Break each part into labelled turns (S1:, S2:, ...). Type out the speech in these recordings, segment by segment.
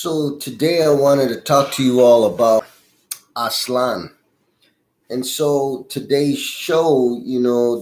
S1: So today I wanted to talk to you all about Aztlan. And so today's show,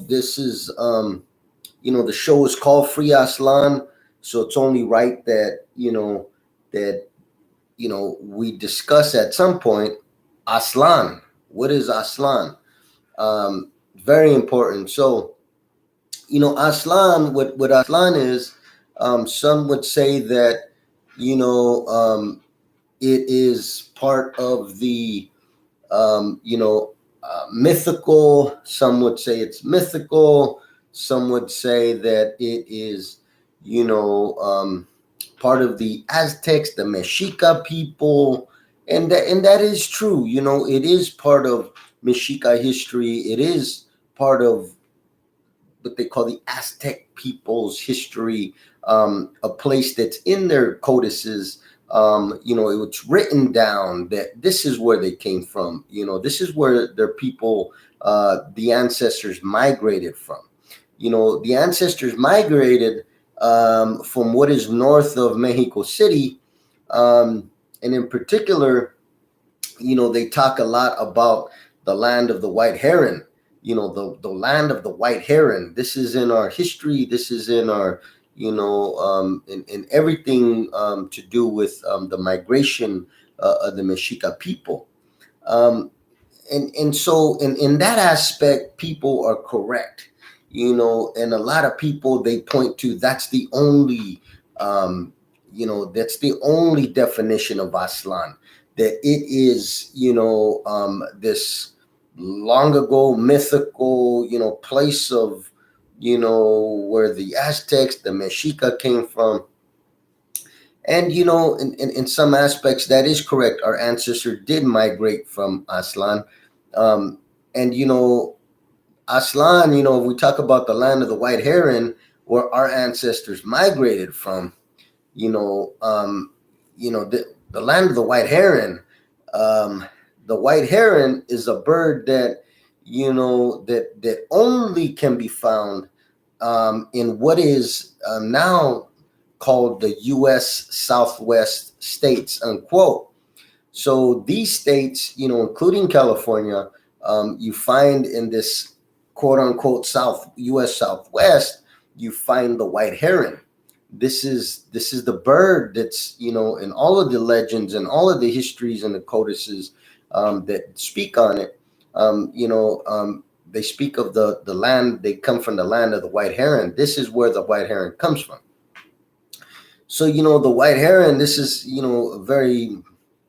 S1: this is the show is called Free Aztlan. So it's only right that we discuss at some point Aztlan. What is Aztlan? Very important. So, Aztlan, what Aztlan is, some would say that, you know, it is part of the mythical. Some would say it's mythical. Some would say that it is, you know, part of the Aztecs, the Mexica people, and that is true. It is part of Mexica history. It is part of what they call the Aztec people's history, a place that's in their codices. It's written down that this is where they came from. This is where their people, the ancestors migrated from. The ancestors migrated from what is north of Mexico City. And in particular, they talk a lot about the land of the white heron, the land of the white heron. This is in our history. This is in our, in everything to do with the migration of the Mexica people. And so in that aspect, people are correct, and a lot of people, they point to that's the only, that's the only definition of Aztlan, that it is, this long ago mythical, place of, where the Aztecs, the Mexica came from. And, in some aspects, that is correct. Our ancestors did migrate from Aztlan. And, Aztlan, we talk about the land of the white heron, where our ancestors migrated from, the land of the white heron. The white heron is a bird that, that only can be found in what is now called the U.S. Southwest states, unquote. So these states, including California, you find in this quote unquote U.S. Southwest, you find the white heron. This is the bird that's, in all of the legends and all of the histories and the codices that speak on it. They speak of the land. They come from the land of the white heron. This is where the white heron comes from. So, the white heron, this is, a very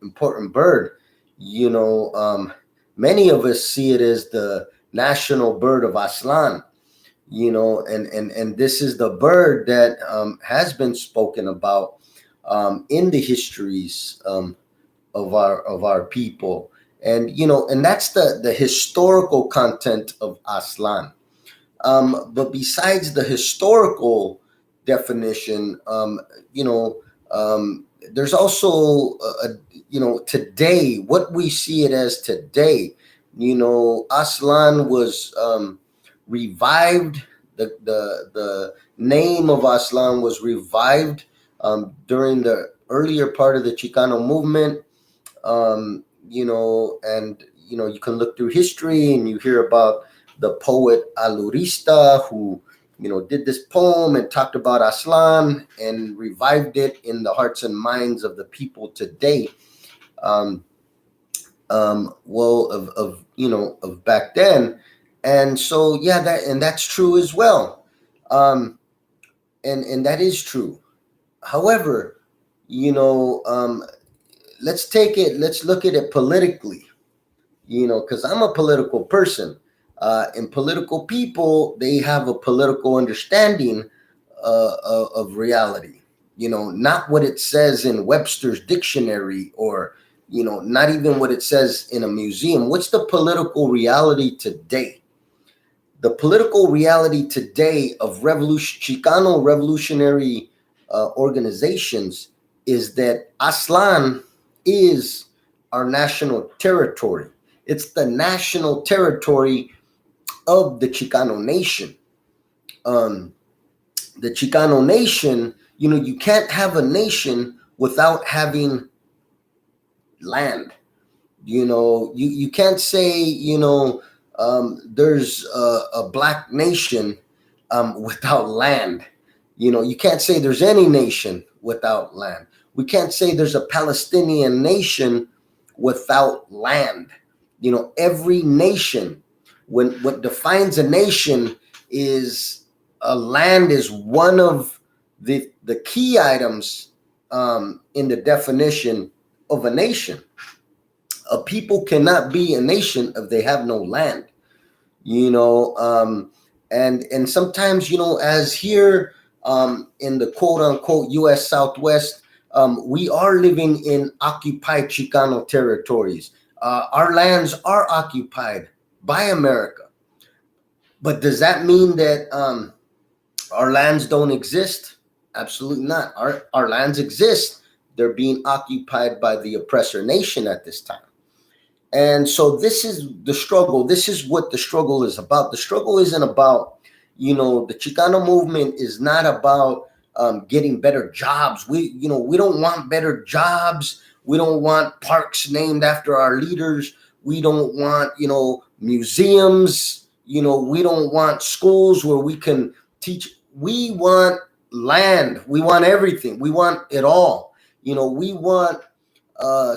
S1: important bird. Many of us see it as the national bird of Aztlan, and this is the bird that has been spoken about in the histories of our people. And, and that's the historical content of Aztlan. But besides the historical definition, there's also today, what we see it as today. Aztlan was revived. The name of Aztlan was revived during the earlier part of the Chicano movement. And you can look through history and you hear about the poet Alurista, who did this poem and talked about Aztlan and revived it in the hearts and minds of the people today. Of back then. And so, yeah, that's true as well. And that is true. However, let's look at it politically, because I'm a political person. And political people, they have a political understanding of reality, not what it says in Webster's dictionary, or, not even what it says in a museum. What's the political reality today? The political reality today of Chicano revolutionary organizations is that Aztlan is our national territory. It's the national territory of the Chicano Nation. The Chicano Nation, you can't have a nation without having land. You can't say, there's a black nation without land. You can't say there's any nation without land. We can't say there's a Palestinian nation without land. Every nation, when what defines a nation is a land is one of the key items in the definition of a nation. A people cannot be a nation if they have no land. you know and sometimes, as here, in the quote unquote US Southwest, we are living in occupied Chicano territories. Our lands are occupied by America, but does that mean that our lands don't exist? Absolutely not. Our lands exist. They're being occupied by the oppressor nation at this time. And so this is the struggle. This is what the struggle is about. The struggle isn't about, the Chicano movement is not about getting better jobs. We don't want better jobs. We don't want parks named after our leaders. We don't want, museums. We don't want schools where we can teach. We want land. We want everything. We want it all. We want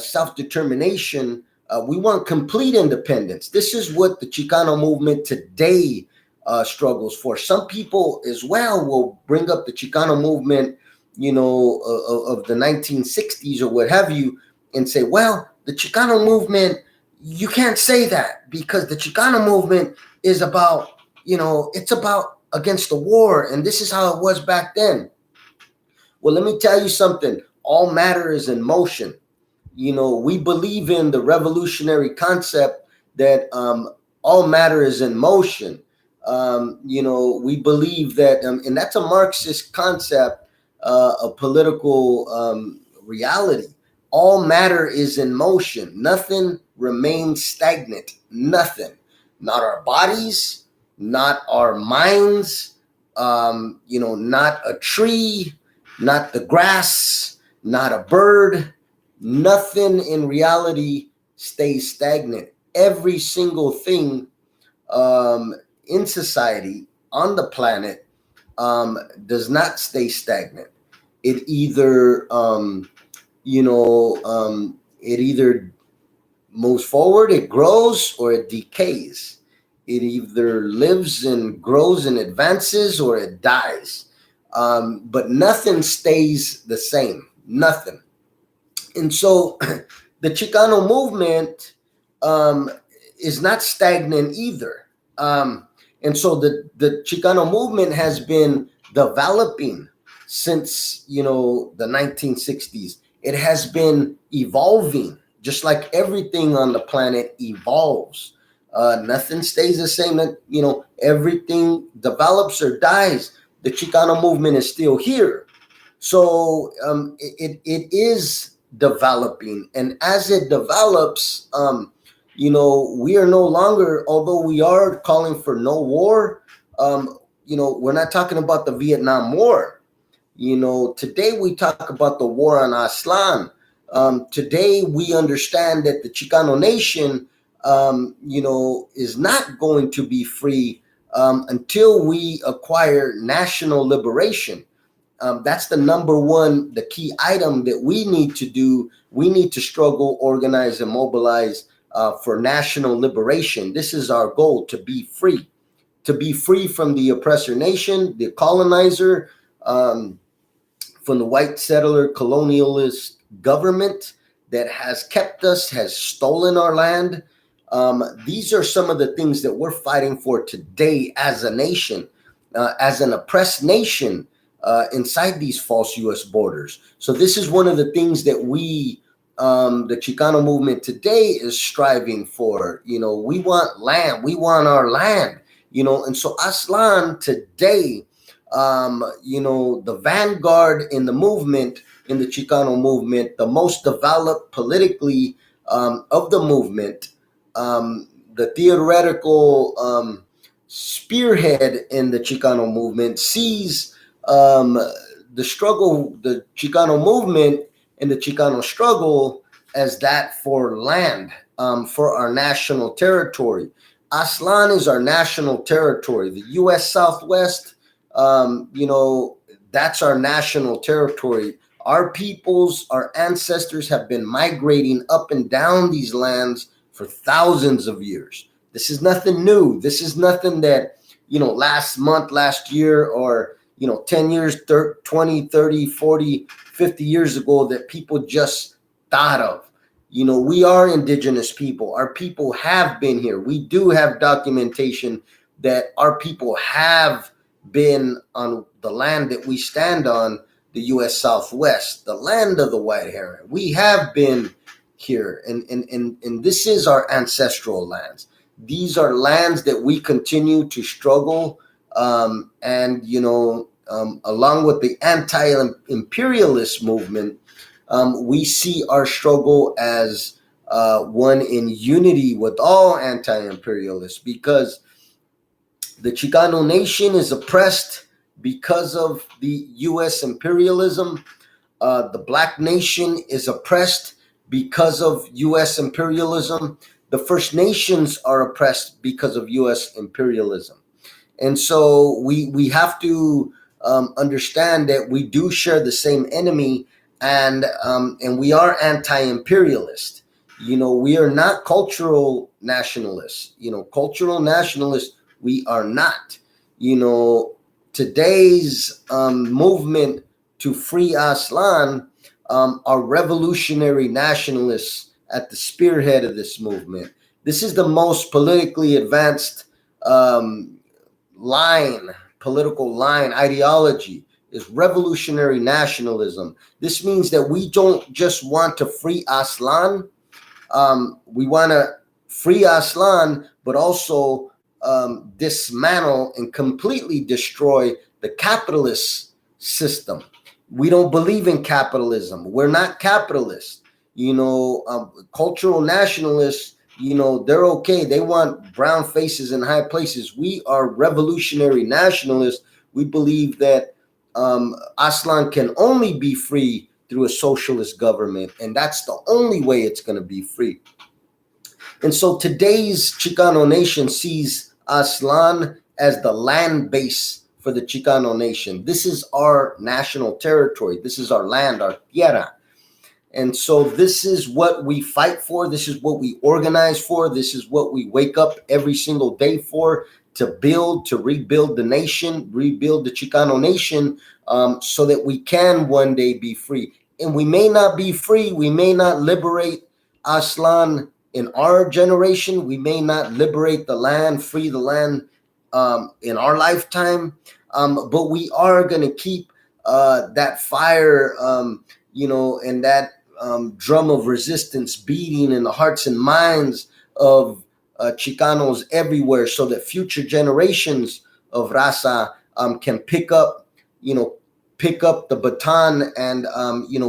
S1: self-determination. We want complete independence. This is what the Chicano movement today struggles for. Some people as well will bring up the Chicano movement, of the 1960s or what have you, and say, well, the Chicano movement, you can't say that because the Chicano movement is about, it's about against the war, and this is how it was back then. Well, let me tell you something. All matter is in motion. We believe in the revolutionary concept that all matter is in motion. We believe that, and that's a Marxist concept, a political reality. All matter is in motion. Nothing remains stagnant. Nothing. Not our bodies, not our minds, not a tree, not the grass, not a bird. Nothing in reality stays stagnant. Every single thing in society, on the planet, does not stay stagnant. It either, it either moves forward, it grows, or it decays. It either lives and grows and advances, or it dies. But nothing stays the same. Nothing. And so the Chicano movement is not stagnant either. And so the Chicano movement has been developing since, the 1960s. It has been evolving, just like everything on the planet evolves. Nothing stays the same. Everything develops or dies. The Chicano movement is still here. So it is developing, and as it develops, we are no longer, although we are calling for no war, we're not talking about the Vietnam War. Today we talk about the war on Aztlan. Today we understand that the Chicano Nation, is not going to be free until we acquire national liberation. That's the number one, the key item that we need to do. We need to struggle, organize, and mobilize for national liberation. This is our goal: to be free from the oppressor nation, the colonizer, from the white settler colonialist government that has kept us, has stolen our land. These are some of the things that we're fighting for today as a nation, as an oppressed nation. Inside these false U.S. borders. So this is one of the things that we, the Chicano movement today, is striving for. We want land. We want our land. And so Aztlan today, the vanguard in the movement, in the Chicano movement, the most developed politically of the movement, the theoretical spearhead in the Chicano movement, sees the struggle. The Chicano movement in the Chicano struggle as that for land, for our national territory. Aztlan is our national territory. The U.S. Southwest, that's our national territory. Our peoples, our ancestors have been migrating up and down these lands for thousands of years. This is nothing new. This is nothing that, last month, last year, or, 10 years, 20, 30, 40, 50 years ago that people just thought of. We are indigenous people. Our people have been here. We do have documentation that our people have been on the land that we stand on, the U.S. Southwest, the land of the white heron. We have been here, and this is our ancestral lands. These are lands that we continue to struggle, and along with the anti-imperialist movement, we see our struggle as one in unity with all anti-imperialists, because the Chicano Nation is oppressed because of the U.S. imperialism. The Black Nation is oppressed because of U.S. imperialism. The First Nations are oppressed because of U.S. imperialism. And so we have to understand that we do share the same enemy, and we are anti-imperialist. We are not cultural nationalists. Cultural nationalists, we are not. Today's movement to free Aztlan are revolutionary nationalists at the spearhead of this movement. This is the most politically advanced political line, ideology, is revolutionary nationalism. This means that we don't just want to free Aztlan. We want to free Aztlan, but also dismantle and completely destroy the capitalist system. We don't believe in capitalism. We're not capitalists. Cultural nationalists, they're okay. They want brown faces in high places. We are revolutionary nationalists. We believe that Aztlan can only be free through a socialist government, and that's the only way it's going to be free. And so today's Chicano Nation sees Aztlan as the land base for the Chicano Nation. This is our national territory. This is our land, our tierra. And so this is what we fight for. This is what we organize for. This is what we wake up every single day for, to rebuild the nation, rebuild the Chicano Nation, so that we can one day be free. And we may not be free. We may not liberate Aztlan in our generation. We may not liberate the land, free the land in our lifetime. But we are going to keep that fire, and that drum of resistance beating in the hearts and minds of Chicanos everywhere, so that future generations of Raza can pick up the baton, and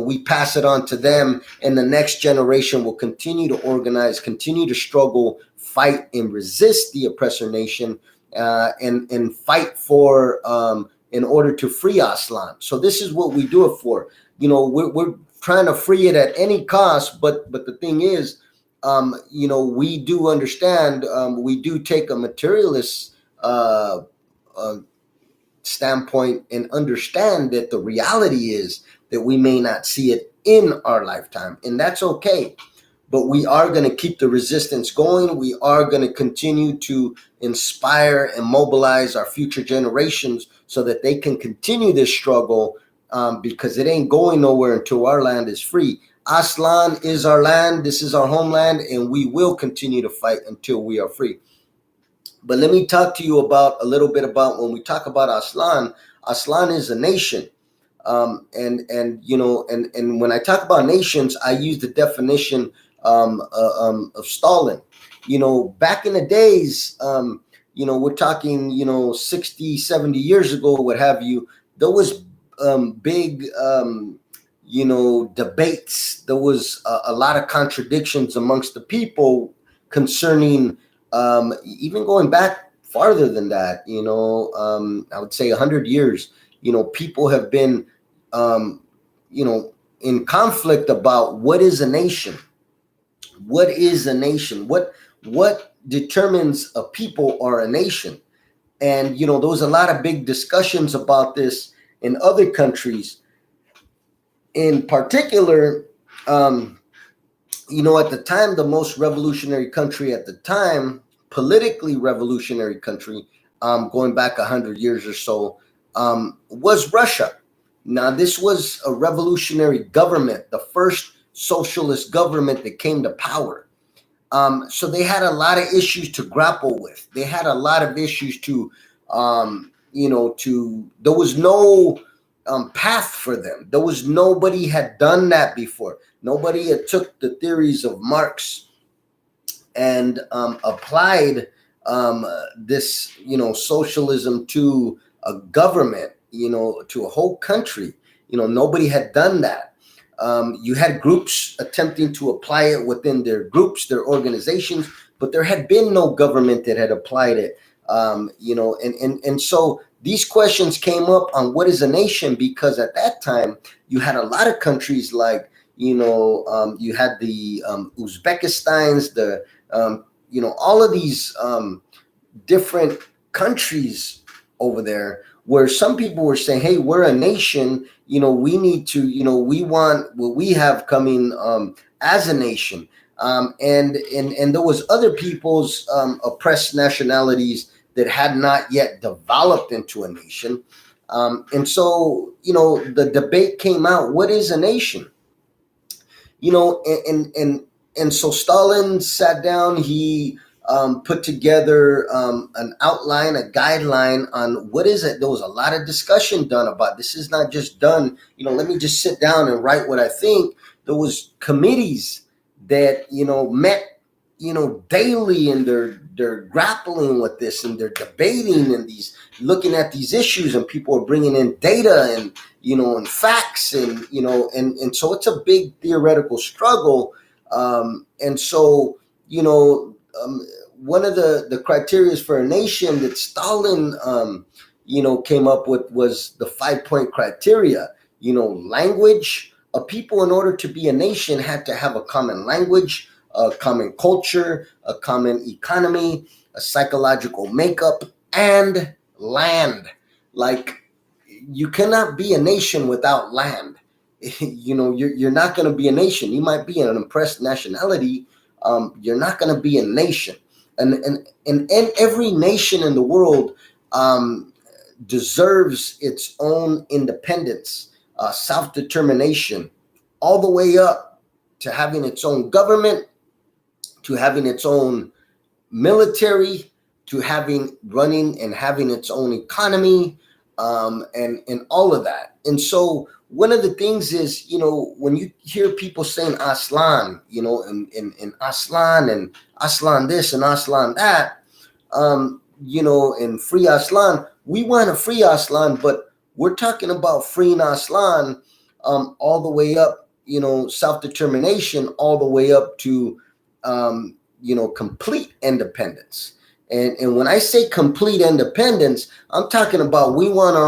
S1: we pass it on to them, and the next generation will continue to organize, continue to struggle, fight, and resist the oppressor nation, and fight for in order to free Aztlan. So this is what we do it for. We're trying to free it at any cost, but the thing is, we do understand, we do take a materialist standpoint, and understand that the reality is that we may not see it in our lifetime, and that's okay. But we are going to keep the resistance going. We are going to continue to inspire and mobilize our future generations so that they can continue this struggle, because it ain't going nowhere until our land is free. Aztlan is our land. This is our homeland, and we will continue to fight until we are free. But let me talk to you a little bit about when we talk about Aztlan. Aztlan is a nation. And when I talk about nations, I use the definition of Stalin. Back in the days, we're talking, 60, 70 years ago, what have you, there was big, debates. There was a lot of contradictions amongst the people concerning, even going back farther than that, I would say 100 years, people have been, in conflict about what is a nation. What is a nation? What determines a people or a nation? And there was a lot of big discussions about this in other countries. In particular, at the time, the most revolutionary country at the time, politically revolutionary country, going back 100 years or so, was Russia. Now, this was a revolutionary government, the first socialist government that came to power. So they had a lot of issues to grapple with. They had a lot of issues there was no path for them. Nobody had done that before. Nobody had took the theories of Marx and applied this, socialism to a government, to a whole country. Nobody had done that. You had groups attempting to apply it within their groups, their organizations, but there had been no government that had applied it. And so these questions came up on what is a nation, because at that time you had a lot of countries like, you had the Uzbekistans, all of these different countries over there, where some people were saying, hey, we're a nation, we need to, we want what we have coming as a nation. And there was other people's oppressed nationalities that had not yet developed into a nation. And so, the debate came out, what is a nation? And so Stalin sat down, he put together an outline, a guideline on what is it. There was a lot of discussion done about this. Is not just done, let me just sit down and write what I think. There was committees that, met, daily, and they're grappling with this, and they're debating and looking at these issues, and people are bringing in data and, and facts, and, and so it's a big theoretical struggle. And so, one of the criteria for a nation that Stalin, came up with was the 5-point criteria. Language. A people, in order to be a nation, had to have a common language, a common culture, a common economy, a psychological makeup, and land. Like, you cannot be a nation without land. You're not going to be a nation. You might be an oppressed nationality. You're not going to be a nation. And every nation in the world deserves its own independence, self-determination, all the way up to having its own government, to having its own military, to running and having its own economy, and all of that. And so one of the things is, when you hear people saying Aztlan, and Aztlan and Aztlan this and Aztlan that, and free Aztlan, we want to free Aztlan, but we're talking about freeing Aztlan all the way up, self-determination, all the way up to, complete independence. And when I say complete independence, I'm talking about we want our